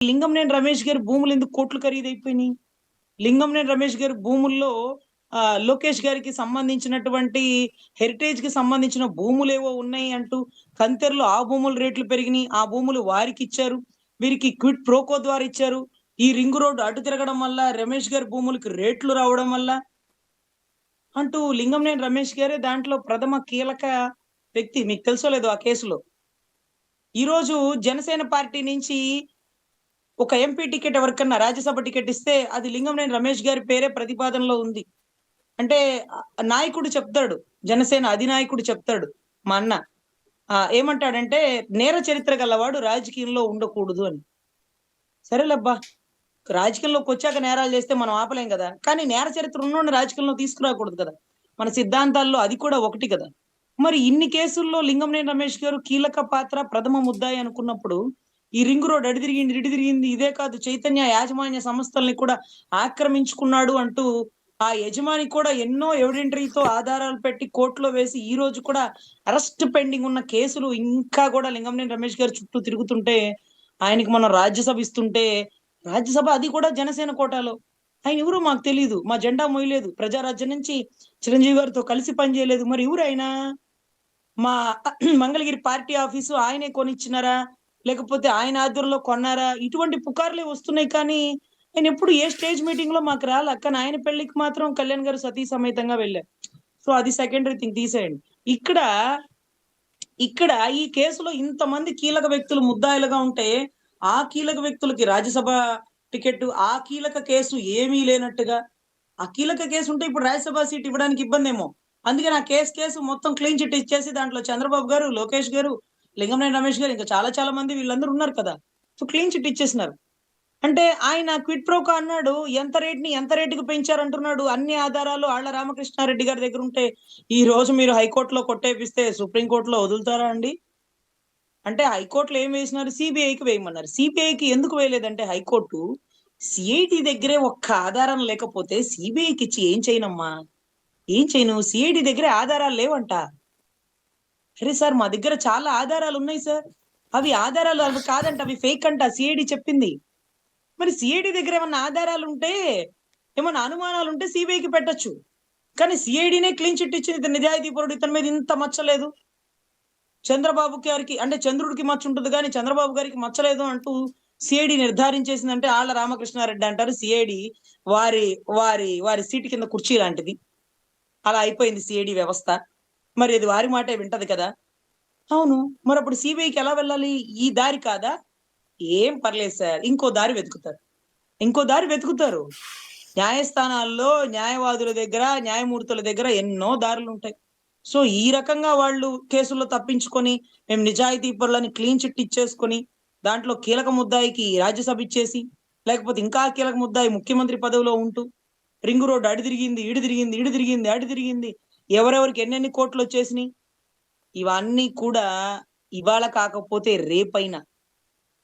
లింగంనేని రమేష్ గారి భూములు ఎందుకు కోట్లు ఖరీదైపోయినాయి? లింగంనేని రమేష్ గారి భూముల్లో లోకేష్ గారికి సంబంధించినటువంటి హెరిటేజ్‌కి సంబంధించిన భూములేవో ఉన్నాయి అంటూ కంతెరలో ఆ భూముల రేట్లు పెరిగినియి. ఆ భూములు వారికిచ్చారు. వీరికి క్విడ్ ప్రోకో ద్వారా ఇచ్చారు. ఈ రింగ్ రోడ్ అటు తిరగడం వల్ల రమేష్ గారి భూములకి రేట్లు రావడం వల్ల అంటూ లింగంనేని రమేష్ గారే దాంట్లో ప్రథమ కీలక వ్యక్తి. మీకు తెలుసో లేదో ఆ కేసులో. ఈరోజు జనసేన పార్టీ నుంచి ఒక ఎంపీ టికెట్ ఎవరికన్నా రాజ్యసభ టికెట్ ఇస్తే అది లింగంనేని రమేష్ గారి పేరే ప్రతిపాదనలో ఉంది. అంటే నాయకుడు చెప్తాడు. జనసేన అధినాయకుడు చెప్తాడు. మా అన్న. ఏమంటాడంటే నేర చరిత్ర గలవాడు రాజకీయంలో ఉండకూడదు అని. సరేలేబ్బా! రాజకీయంలోకొచ్చాక నేరాలు చేస్తే మనం ఆపలేం గదా! కానీ నేర చరిత్ర ఉన్నోడిని రాజకీయంలో తీసుకురాకూడదు కదా! మన సిద్ధాంతాల్లో అది కూడా ఒకటి కదా! మరి ఇన్ని కేసుల్లో లింగంనేని రమేష్ గారు కీలక పాత్ర, ప్రథమ ముద్దాయి అనుకున్నప్పుడు, ఈ రింగ్ రోడ్ అటు తిరిగింది, ఇటు తిరిగింది. ఇదే కాదు చైతన్య యాజమాన్య సంస్థల్ని కూడా ఆక్రమించుకున్నాడు అంటూ, ఆ యజమాని కూడా ఎన్నో ఎవిడెంటరీతో ఆధారాలు పెట్టి కోర్టులో వేసి, ఈ రోజు కూడా అరెస్ట్ పెండింగ్ ఉన్న కేసులు ఇంకా కూడా లింగంనేని రమేష్ గారి చుట్టూ తిరుగుతుంటే, ఆయనకి మనం రాజ్యసభ ఇస్తుంటే రాజ్యసభ అది కూడా జనసేన కోటాలో. ఆయనెవరో మాకు తెలీదు. మా జెండా మోయలేదు. ప్రజారాజ్యం నుంచి చిరంజీవి గారితో కలిసి పనిచేయలేదు. మరి ఎవరాయన? మా మంగళగిరి పార్టీ ఆఫీసు ఆయనే కొనిచ్చినారా? లేకపోతే ఆయన ఆధ్వర్యంలో కొన్నారా? ఇటువంటి పుకార్లే వస్తున్నాయి కానీ, ఆయనెప్పుడు ఏ స్టేజ్ మీటింగ్‌లో మాకు రాలా. కానీ ఆయన పెళ్ళికి మాత్రం కళ్యాణ్ గారు సతీ సమేతంగా వెళ్లారు. సో, అది సెకండరీ థింగ్ తీసేయండి. ఇక్కడ, ఇక్కడ ఈ కేసులో ఇంతమంది కీలక వ్యక్తులు ముద్దాయిలుగా ఉంటే, ఆ కీలక వ్యక్తులకి రాజ్యసభ టికెట్, ఆ కీలక కేసు ఏమీ లేనట్టుగా, ఆ కీలక కేసు ఉంటే ఇప్పుడు రాజ్యసభ సీట్ ఇవ్వడానికి ఇబ్బందేమో. అందుకని ఆ కేసు మొత్తం క్లీన్ చిట్ ఇచ్చేసి దాంట్లో చంద్రబాబు గారు, లోకేష్ గారు, లింగంనేని రమేష్ గారు ఇంకా చాలా చాలా మంది వీళ్ళందరూ ఉన్నారు కదా! సో, క్లీన్ చిట్ ఇచ్చేసినారు. అంటే ఆయన క్విడ్ ప్రోకో అన్నాడు. ఎంత రేట్‌కి పెంచారంటున్నాడు. అన్ని ఆధారాలు ఆళ్ల రామకృష్ణారెడ్డి గారి దగ్గరుంటే, ఈ రోజు మీరు హైకోర్ట్‌లో కొట్టేపిస్తే సుప్రీం కోర్ట్‌లో వదులుతారా అండి? అంటే హైకోర్ట్‌లో ఏం వేసినారు? సీబీఐకి వేయమన్నారు. సీబీఐకి ఎందుకు వేయలేదంటే హైకోర్టు, సీఐడీ దగ్గరే ఒక్క ఆధారం లేకపోతే సీబీఐకిచ్చి ఏం చేయనమ్మా? ఏం చేయను? సీఐడీ దగ్గరే ఆధారాలు లేవంట. అరే సార్! మా దగ్గర చాలా ఆధారాలున్నాయి సార్. అవి కాదంట. అవి ఫేక్ అంట సీఐడీ చెప్పింది. మరి సీఐడీ దగ్గర ఏమన్నా ఆధారాలుంటే, ఏమన్నా అనుమానాలుంటే సీబీఐకి పెట్టొచ్చు. కానీ సీఐడీనే క్లీన్ చిట్ ఇచ్చింది. ఇతను నిజాయితీపరుడు. ఇతని మీద ఇంత మచ్చ లేదు. చంద్రబాబు గారికి అంటే చంద్రుడికి మచ్చుంటది గానీ చంద్రబాబు గారికి మచ్చలేదు అంటూ సీఐడీ నిర్ధారించేసిందంటే ఆళ్ల రామకృష్ణారెడ్డి అంటారు సీఐడీ వారి వారి సీటు కింద కుర్చీ లాంటిది. అలా అయిపోయింది సీఐడీ వ్యవస్థ. మరి అది వారి మాటే వింటది కదా! అవును. మరప్పుడు సీబీఐకి ఎలా వెళ్ళాలి? ఈ దారి కాదా? ఏం పర్లేదు సార్. ఇంకో దారి వెతుకుతారు. న్యాయస్థానాల్లో న్యాయవాదుల దగ్గర, న్యాయమూర్తుల దగ్గర ఎన్నో దారులుంటాయి. సో, ఈ రకంగా వాళ్ళు కేసుల్లో తప్పించుకొని, మేము నిజాయితీ పరులని క్లీన్ చిట్ ఇచ్చేసుకొని, దాంట్లో కీలక ముద్దాయికి రాజ్యసభ ఇచ్చేసి, లేకపోతే ఇంకా కీలక ముద్దాయి ముఖ్యమంత్రి పదవిలో ఉంటూ, రింగ్ రోడ్ అటు తిరిగింది, ఇటు తిరిగింది, ఇటు తిరిగింది, అటు తిరిగింది. ఎవరెవరికి ఎన్నెన్ని కోట్లొచ్చేసినియి. ఇవన్నీ కూడా ఇవాళ కాకపోతే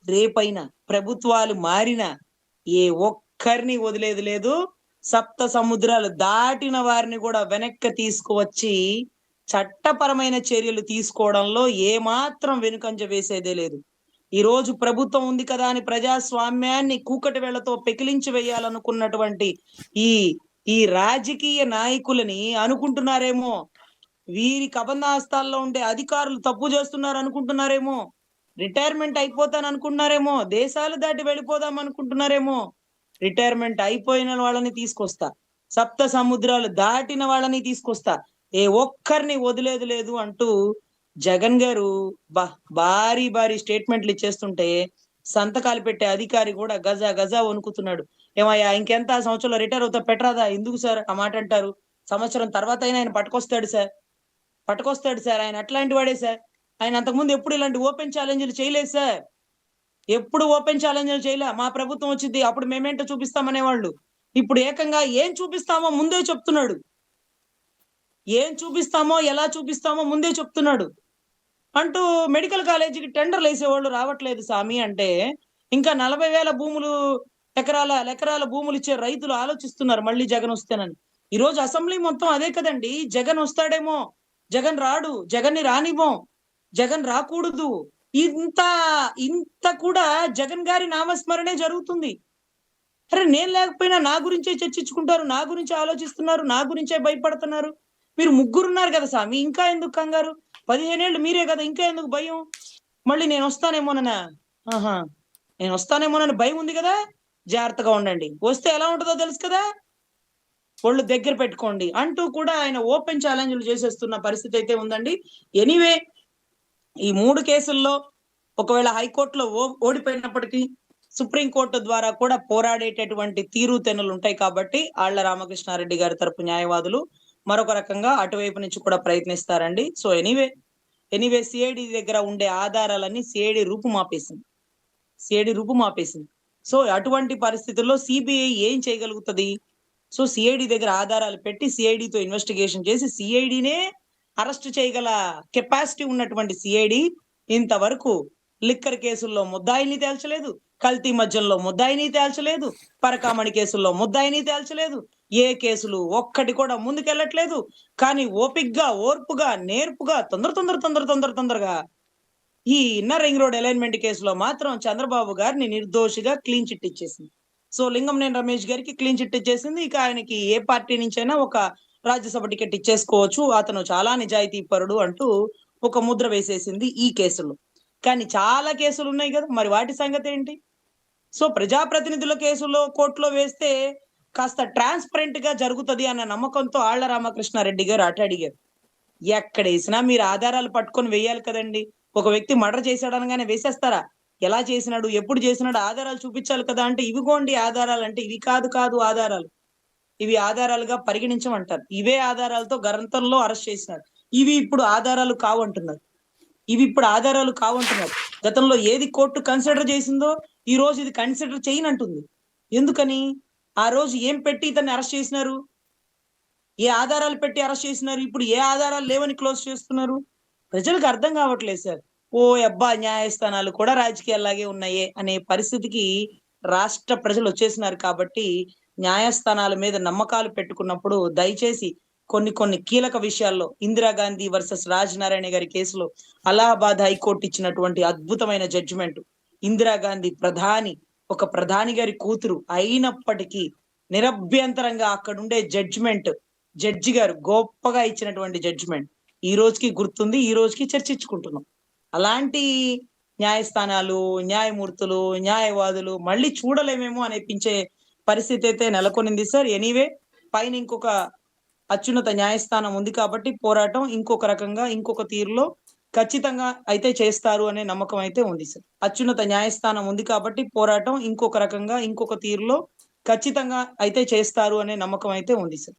రేపైనా ప్రభుత్వాలు మారినా ఏ ఒక్కరిని వదిలేది లేదు. సప్త సముద్రాలు దాటిన వారిని కూడా వెనక్కి తీసుకువచ్చి చట్టపరమైన చర్యలు తీసుకోవడంలో ఏమాత్రం వెనుకంజ వేసేదే లేదు. ఈరోజు ప్రభుత్వం ఉంది కదా అని ప్రజాస్వామ్యాన్ని కూకటి వేళ్లతో పెకిలించి వేయాలనుకున్నటువంటి ఈ ఈ రాజకీయ నాయకులని అనుకుంటున్నారేమో వీరి కబంధాస్తాల్లో ఉండే అధికారులు తప్పు చేస్తున్నారు అనుకుంటున్నారేమో. రిటైర్మెంట్ అయిపోతాననుకుంటున్నారేమో. దేశాలు దాటి వెళ్ళిపోదాం అనుకుంటున్నారేమో. రిటైర్మెంట్ అయిపోయిన వాళ్ళని తీసుకొస్తా. సప్త సముద్రాలు దాటిన వాళ్ళని తీసుకొస్తా. ఏ ఒక్కరిని వదిలేది లేదు అంటూ జగన్ గారు భారీ స్టేట్మెంట్లు ఇచ్చేస్తుంటే సంతకాలు పెట్టే అధికారి కూడా గజ వణుకుతున్నాడు. ఏమయ్యా ఇంకెంత సంవత్సరంలో రిటైర్ అవుతా పెట్టరాదా? ఎందుకు సార్ ఆ మాట అంటారు? సంవత్సరం తర్వాత అయినా ఆయన పట్టుకొస్తాడు సార్. ఆయన అట్లాంటి వాడే సార్. ఆయన అంతకుముందు ఎప్పుడు ఇలాంటి ఓపెన్ ఛాలెంజ్‌లు చేయలేదు సార్. ఎప్పుడు ఓపెన్ ఛాలెంజ్‌లు చేయలా. మా ప్రభుత్వం వచ్చిద్ది. అప్పుడు మేమేంటో చూపిస్తామనేవాళ్ళు. ఇప్పుడు ఏకంగా ఏం చూపిస్తామో ముందే చెప్తున్నాడు. ఏం చూపిస్తామో, ఎలా చూపిస్తామో ముందే చెప్తున్నాడు. అంటూ మెడికల్ కాలేజీకి టెండర్‌లేసేవాళ్ళు రావట్లేదు సామి అంటే, ఇంకా 40,000 భూములు ఎకరాల భూములిచ్చే రైతులు ఆలోచిస్తున్నారు మళ్ళీ జగనొస్తేనని. ఈరోజు అసెంబ్లీ మొత్తం అదే కదండీ! జగన్ వస్తాడేమో, జగన్ రాడు, జగన్‌ని రానివ్వం, జగన్ రాకూడదు. ఇంత ఇంత కూడా జగన్ గారి నామస్మరణే జరుగుతుంది. అరే! నేను లేకపోయినా నా గురించే చర్చించుకుంటారు. నా గురించే ఆలోచిస్తున్నారు. నా గురించే భయపడుతున్నారు. మీరు ముగ్గురున్నారు కదా సామి! ఇంకా ఎందుకు కంగారు? 15 ఏళ్ళు మీరే కదా! ఇంకా ఎందుకు భయం? మళ్ళీ నేనొస్తానేమోననా? ఆహా! నేనొస్తానేమోనని భయం ఉంది గదా! జాగ్రత్తగా ఉండండి. వస్తే ఎలా ఉంటదో తెలుసు కదా! ఒళ్ళు దగ్గర పెట్టుకోండి. అంటూ కూడా ఆయన ఓపెన్ ఛాలెంజ్‌లు చేసేస్తున్న పరిస్థితయితే ఉందండి. ఎనీవే ఈ 3 కేసుల్లో ఒకవేళ హైకోర్ట్‌లో ఓడిపోయినప్పటికీ సుప్రీం కోర్ట్ ద్వారా కూడా పోరాడేటటువంటి తీరుతెన్నులుంటాయి కాబట్టి ఆళ్ల రామకృష్ణారెడ్డి గారి తరపు న్యాయవాదులు మరొక రకంగా అటువైపు నుంచి కూడా ప్రయత్నిస్తారండి. సో, ఎనీవే సీఐడీ దగ్గర ఉండే ఆధారాలన్నీ సీఐడీ రూపుమాపేసింది. సీఐడీ రూపుమాపేసింది. సో, అటువంటి పరిస్థితుల్లో సీబీఐ ఏం చేయగలుగుతది? సో, సీఐడీ దగ్గర ఆధారాలు పెట్టి సీఐడీతో ఇన్వెస్టిగేషన్ చేసి సీఐడీనే అరెస్ట్ చేయగల కెపాసిటీ ఉన్నటువంటి సీఐడీ ఇంతవరకు లిక్కర్ కేసుల్లో ముద్దాయిల్ని తేల్చలేదు. కల్తీ మద్యంలో ముద్దాయిని తేల్చలేదు. పరకామణి కేసుల్లో ముద్దాయిని తేల్చలేదు. ఏ కేసులు ఒక్కటి కూడా ముందుకెళ్ళట్లేదు. కానీ ఓపికగా, ఓర్పుగా, నేర్పుగా తొందరగా ఈ ఇన్నర్ రింగ్ రోడ్ అలైన్‌మెంట్ కేసులో మాత్రం చంద్రబాబు గారిని నిర్దోషిగా క్లీన్ చిట్ ఇచ్చేసింది. సో, లింగంనేని రమేష్ గారికి క్లీన్ చిట్ ఇచ్చేసింది. ఇక ఆయనకి ఏ పార్టీ నుంచైనా ఒక రాజ్యసభ టికెట్ ఇచ్చేసుకోవచ్చు. అతను చాలా నిజాయితీపరుడు అంటూ ఒక ముద్ర వేసేసింది ఈ కేసులో. కానీ చాలా కేసులున్నాయి గదా! మరి వాటి సంగతేంటి? సో, ప్రజాప్రతినిధుల కేసుల్లో కోర్టులో వేస్తే కాస్త ట్రాన్స్‌పరెంట్‌గా జరుగుతది అన్న నమ్మకంతో ఆళ్ల రామకృష్ణారెడ్డి గారు అటడిగారు. ఎక్కడేసినా మీరు ఆధారాలు పట్టుకొని వేయాలి కదండీ! ఒక వ్యక్తి మర్డర్ చేశాడు అనగానే వేసేస్తారా? ఎలా చేసినాడు? ఎప్పుడు చేసినాడు? ఆధారాలు చూపించాలి కదా! అంటే ఇవిగోండి ఆధారాలంటే ఇవి కాదు ఆధారాలు. ఇవి ఆధారాలుగా పరిగణించమంటారు. ఇవే ఆధారాలతో గరంతల్లో అరెస్ట్ చేసినారు. ఇవి ఇప్పుడు ఆధారాలు కావంటున్నారు. గతంలో ఏది కోర్టు కన్సిడర్ చేసిందో ఈ రోజు ఇది కన్సిడర్ చేయనంటుంది. ఎందుకని? ఆ రోజు ఏం పెట్టి ఇతన్ని అరెస్ట్ చేసినారు? ఏ ఆధారాలు పెట్టి అరెస్ట్ చేసినారు? ఇప్పుడు ఏ ఆధారాలు లేవని క్లోజ్ చేస్తున్నారు? ప్రజలకు అర్థం కావట్లేదు సార్. ఓయబ్బా! న్యాయస్థానాలు కూడా రాజకీయాల్లాగే ఉన్నాయే అనే పరిస్థితికి రాష్ట్ర ప్రజలొచ్చేసినారు కాబట్టి, న్యాయస్థానాల మీద నమ్మకాలు పెట్టుకున్నప్పుడు దయచేసి కొన్ని కీలక విషయాల్లో ఇందిరాగాంధీ వర్సస్ రాజనారాయణ గారి కేసులో అలహాబాద్ హైకోర్ట్ ఇచ్చినటువంటి అద్భుతమైన జడ్జిమెంట్. ఇందిరాగాంధీ ఒక ప్రధాని గారి కూతురు అయినప్పటికీ నిరభ్యంతరంగా అక్కడుండే జడ్జి గారు గొప్పగా ఇచ్చినటువంటి జడ్జిమెంట్. ఈ రోజుకి గుర్తుంది. ఈ రోజుకి చర్చించుకుంటున్నాం. అలాంటి న్యాయస్థానాలు, న్యాయమూర్తులు, న్యాయవాదులు మళ్ళీ చూడలేమేమో అనిపించే పరిస్థితి అయితే నెలకొనింది సార్. ఎనీవే పైన ఇంకొక అత్యున్నత న్యాయస్థానం ఉంది కాబట్టి పోరాటం ఇంకొక రకంగా, ఇంకొక తీరులో ఖచ్చితంగా అయితే చేస్తారు అనే నమ్మకం అయితే ఉంది సార్. అత్యున్నత న్యాయస్థానం ఉంది కాబట్టి పోరాటం ఇంకొక రకంగా, ఇంకొక తీరులో ఖచ్చితంగా అయితే చేస్తారు అనే నమ్మకం అయితే ఉంది సార్.